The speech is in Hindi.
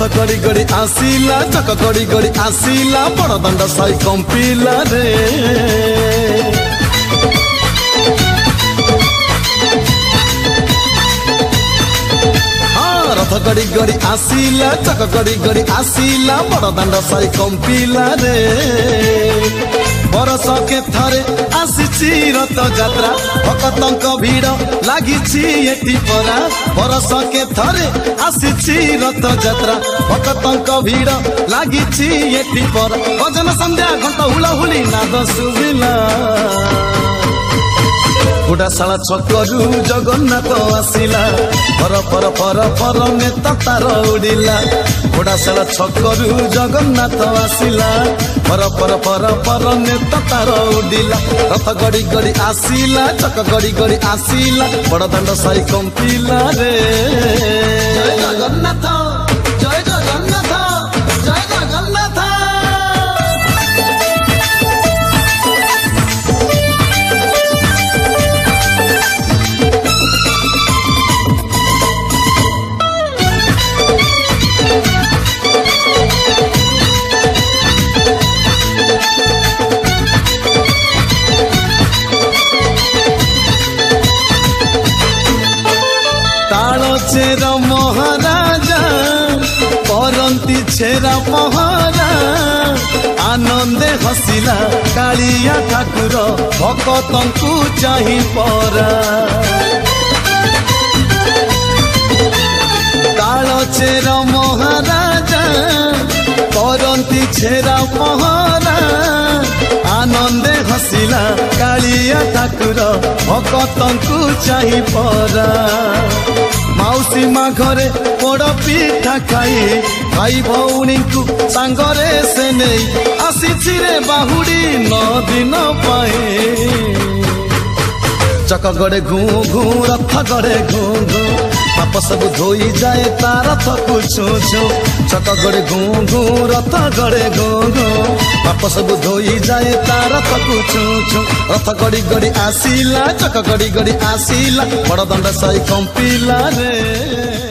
रथ गड़ी गड़ी आसिला चक गड़ी गड़ी आसिला बड़ दांड साई कंपिला रे रथ गड़ी गड़ी आसिला चक गड़ी गड़ी आसिला बड़ दांड साई कंपिला रे बरस के थरे आसी रथ यात्रा भक्तंक भीड़ लागिछि एठी परा बरस के थरे आसी रथ यात्रा भक्तंक भीड़ लागिछि एठी परा भजन संध्या घंटा हुलाहुली नाद सुबिला गुड़ाशाला छकरू जगन्नाथ आसिला पर पर पर पर नेता तार उड़िला गुड़ाशाला छकरू जगन्नाथ आसिला पर पर पर पर नेता तार उड़िला रथ गड़ी गड़ी आसिला चक गड़ी गड़ी आसिला बड़ दांड साई कंपिला रे जय जगन्नाथ जय जगन्नाथ जय जगन्नाथ चेरा महाराजा करंती छेरा पहरा आनंदे हसिला कालिया ठाकुर भक्तंकु चाहि परा काल चेरा महाराजा करंती छेरा पहरा आनंदे हसिला कालिया ठाकुर भक्तंकु चाहि परा मौसी माँ घरे पोड़ पिठा खाई भाई भौणी को सांगरे से नहीं आसी रे बाहुड़ी 9 दिन पाए चक गड़े घू घू रथ गड़े घू घू पाप सब धोई जाए ता रथ को छू छू चक गड़े घू घू रथ गड़े घू घू पाप सब धोई जाए ता रथ को छू छू रथ गड़ी गड़ी आसिला चक गड़ी गड़ी आसिला बड़ दांड साई कंपिला रे।